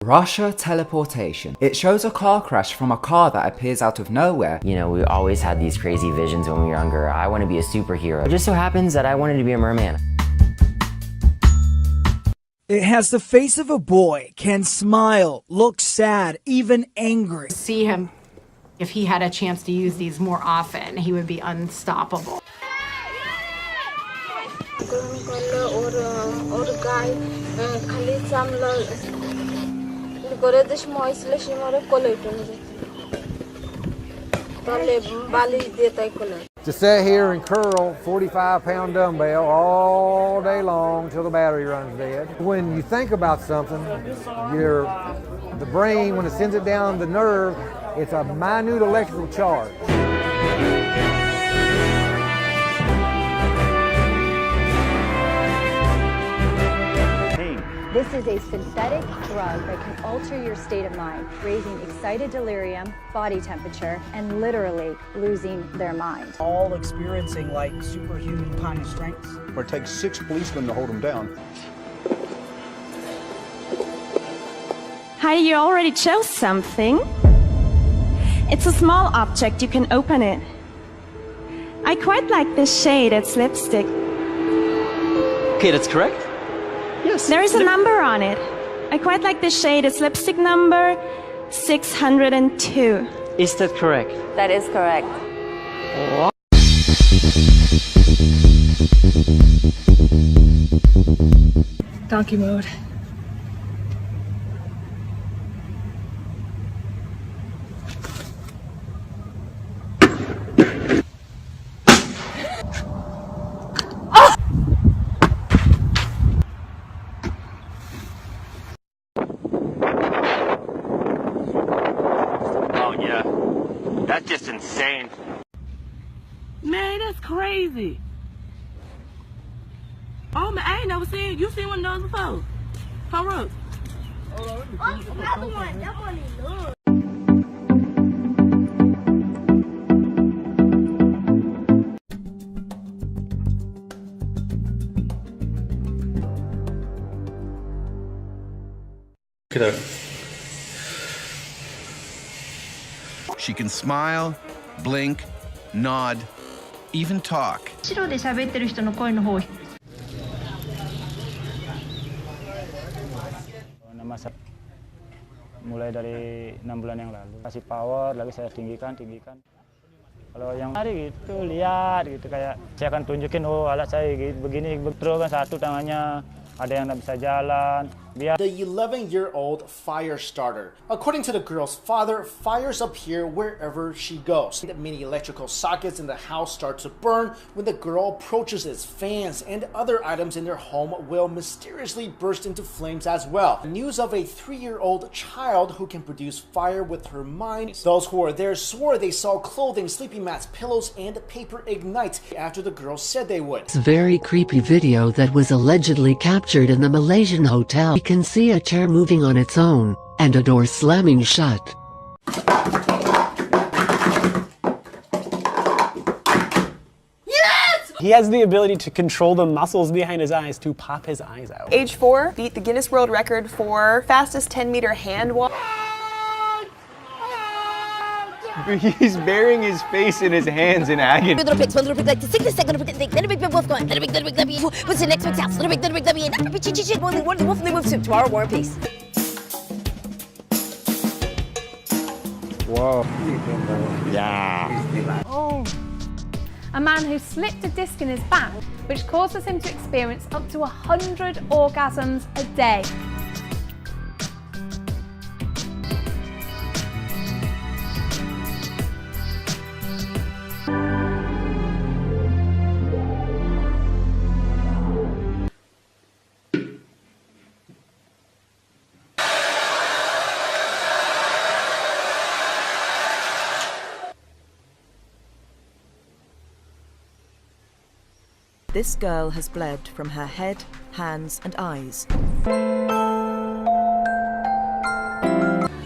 Russia teleportation. It shows a car crash from a car that appears out of nowhere. You know, we always had these crazy visions when we were younger. I want to be a superhero. It just so happens that I wanted to be a merman. It has the face of a boy, can smile, look sad, even angry. See him, if he had a chance to use these more often, he would be unstoppable. To sit here and curl 45-pound dumbbell all day long till the battery runs dead. When you think about something, the brain, when it sends it down the nerve, it's a minute electrical charge. This is a synthetic drug that can alter your state of mind, raising excited delirium, body temperature, and literally losing their mind. All experiencing like superhuman kind of strength. It takes 6 policemen to hold him down. Hi, you already chose something. It's a small object, you can open it. I quite like this shade, it's lipstick. Okay, that's correct. Yes. There is a number on it. I quite like this shade, it's lipstick number 602. Is that correct? That is correct. Donkey mode. That's just insane. Man, that's crazy. Oh man, I ain't never seen you seen one of those before. For real. Oh, another one. That one is good. Look at that. She can smile, blink, nod, even talk. 後ろで喋ってる人の声の方 mulai dari 6 bulan yang lalu kasih power lagi saya tinggikan kalau yang hari gitu lihat gitu kayak saya akan tunjukin alat saya gitu, begini terus kan satu tangannya ada yang nggak bisa jalan. The 11-year-old fire starter. According to the girl's father, fires appear wherever she goes. Many electrical sockets in the house start to burn when the girl approaches it. Fans and other items in their home will mysteriously burst into flames as well. News of a 3-year-old child who can produce fire with her mind. Those who were there swore they saw clothing, sleeping mats, pillows, and paper ignite after the girl said they would. It's a very creepy video that was allegedly captured in the Malaysian hotel. You can see a chair moving on its own, and a door slamming shut. Yes! He has the ability to control the muscles behind his eyes to pop his eyes out. Age 4 beat the Guinness World Record for fastest 10-meter hand walk. He's burying his face in his hands in agony. Little pigs, one little pig like the sickness, second little pig, then a big wolf going, then a big W. What's the next big house? Little big W, and then a big chit, one wolf, and wolf soup. Tomorrow, War and Peace. Whoa. Yeah. Oh. A man who slipped a disc in his back, which causes him to experience up to 100 orgasms a day. This girl has bled from her head, hands and eyes.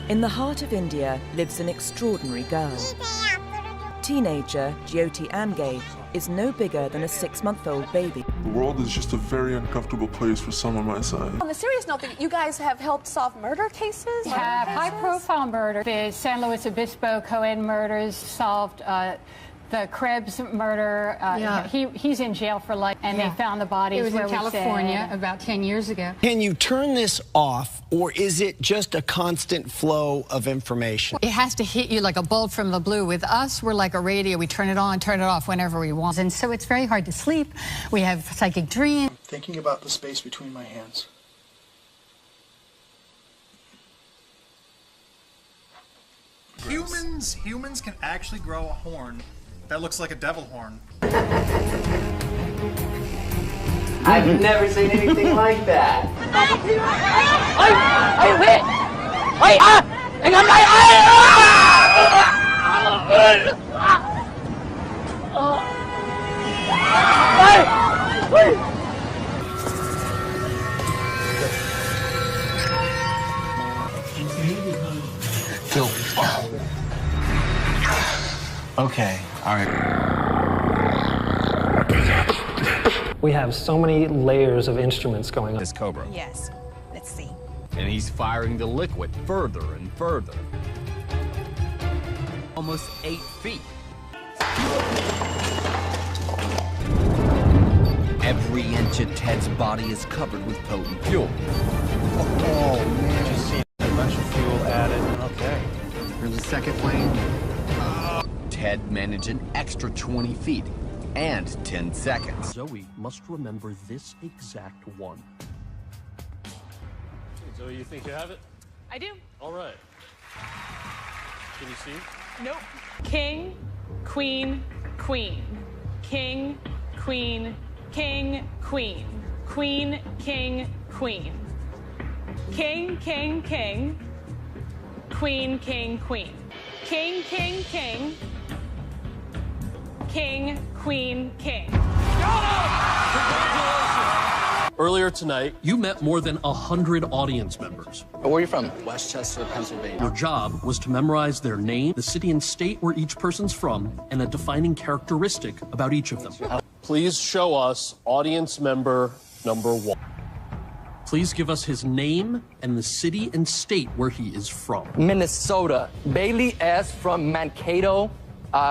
In the heart of India lives an extraordinary girl. Teenager Jyoti Angay is no bigger than a 6-month-old baby. The world is just a very uncomfortable place for someone my size. On the serious note, you guys have helped solve murder cases? We have high-profile murder. The San Luis Obispo Cohen murders solved. The Krebs murder, he's in jail for life, and they found the bodies. It was in California about 10 years ago. Can you turn this off, or is it just a constant flow of information? It has to hit you like a bolt from the blue. With us, we're like a radio. We turn it on, turn it off whenever we want. And so it's very hard to sleep. We have psychic dreams. Thinking about the space between my hands. Humans can actually grow a horn that looks like a devil horn. I've never seen anything like that. Phil. Okay, all right. We have so many layers of instruments going on. This Cobra. Yes. Let's see. And he's firing the liquid further and further. Almost 8 feet. Every inch of Ted's body is covered with potent fuel. Oh, man. Just see a bunch of fuel added. Okay. Here's the second lane. Ted managed an extra 20 feet and 10 seconds. Zoe must remember this exact one. Zoe, you think you have it? I do. All right. Can you see? Nope. King, queen, queen. King, queen, king, queen. Queen, king, queen. King, king, king. Queen, king, queen. King, king, king. King, queen, king. Earlier tonight, you met more than 100 audience members. Where are you from? Westchester, Pennsylvania. Your job was to memorize their name, the city and state where each person's from, and a defining characteristic about each of them. Please show us audience member number 1. Please give us his name and the city and state where he is from. Minnesota. Bailey S. from Mankato,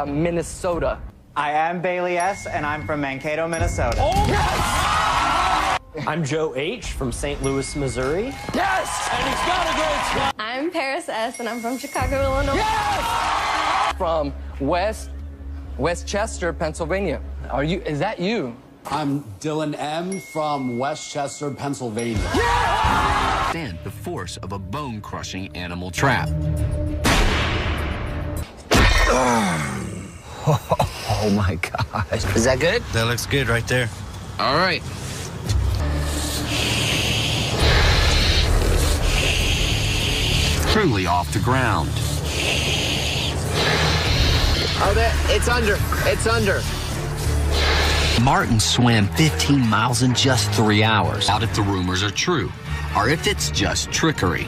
Minnesota. I am Bailey S., and I'm from Mankato, Minnesota. Oh, yes! I'm Joe H. from St. Louis, Missouri. Yes! And he's got a great spot. I'm Paris S., and I'm from Chicago, Illinois. Yes! From Westchester, Pennsylvania. Is that you? I'm Dylan M. from Westchester, Pennsylvania. Yeah! Stand the force of a bone-crushing animal trap. Oh my gosh. Is that good? That looks good right there. All right. Truly off the ground. Oh, it's under. It's under. Martin swam 15 miles in just 3 hours. Doubt if the rumors are true, or if it's just trickery.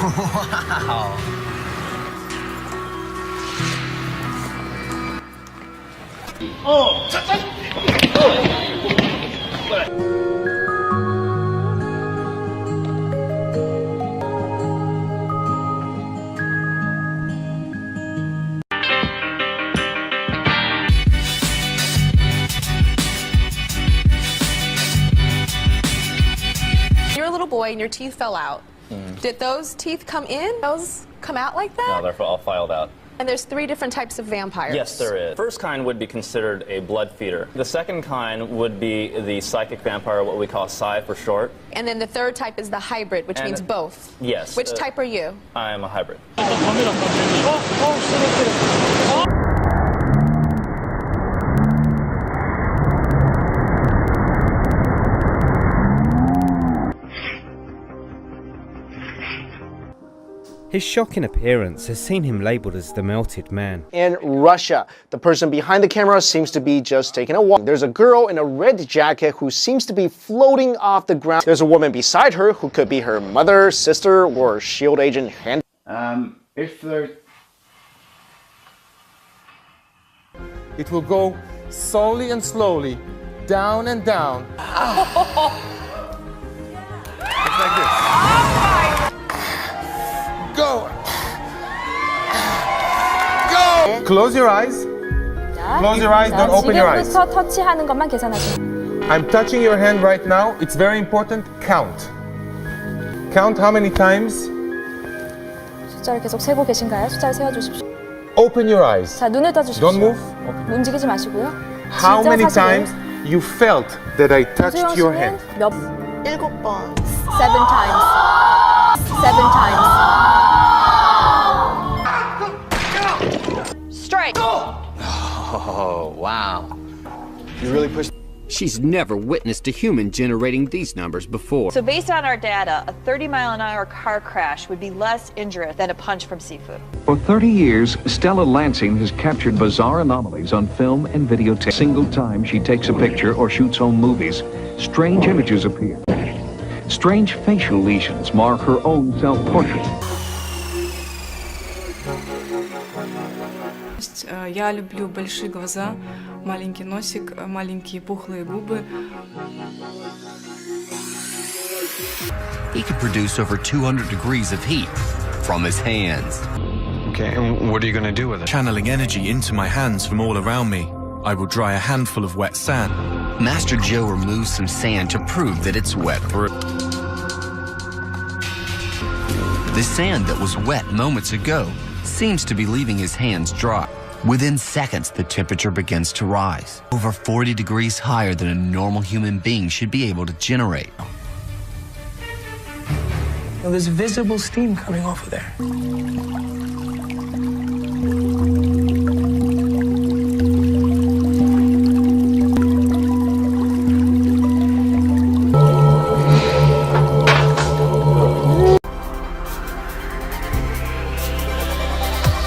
Wow. You're a little boy and your teeth fell out. Did those teeth come in? Those come out like that? No, they're all filed out. And there's 3 different types of vampires. Yes, there is. First kind would be considered a blood feeder. The second kind would be the psychic vampire, what we call Psy for short. And then the 3rd type is the hybrid, which means both. Yes. Which type are you? I am a hybrid. His shocking appearance has seen him labelled as the melted man. In Russia, the person behind the camera seems to be just taking a walk. There's a girl in a red jacket who seems to be floating off the ground. There's a woman beside her who could be her mother, sister, or SHIELD agent hand. If there... It will go slowly and slowly, down and down. It's like this. Go! Go! Close your eyes. Close your eyes, don't open your eyes. 지금부터 터치하는 것만 계산하세요. I'm touching your hand right now. It's very important. Count. Count how many times. 숫자를 계속 세고 계신가요? 숫자를 세워주십시오. Open your eyes. 자, 눈을 떠주십시오. Don't move. 움직이지 마시고요. How many times you felt that I touched your hand? 몇? 7번. 7 times. 7 times. Strike. Oh, wow. You really pushed. She's never witnessed a human generating these numbers before. So based on our data, a 30-mile-an-hour car crash would be less injurious than a punch from seafood. For 30 years, Stella Lansing has captured bizarre anomalies on film and videotape. Single time she takes a picture or shoots home movies, strange images appear. Strange facial lesions mark her own self-portrait. Я люблю большие глаза, маленький носик, маленькие пухлые губы. He can produce over 200 degrees of heat from his hands. Okay, and what are you going to do with it? Channeling energy into my hands from all around me, I will dry a handful of wet sand. Master Joe removes some sand to prove that it's wet through. The sand that was wet moments ago seems to be leaving his hands dry. Within seconds, the temperature begins to rise, over 40 degrees higher than a normal human being should be able to generate. Now, there's visible steam coming off of there.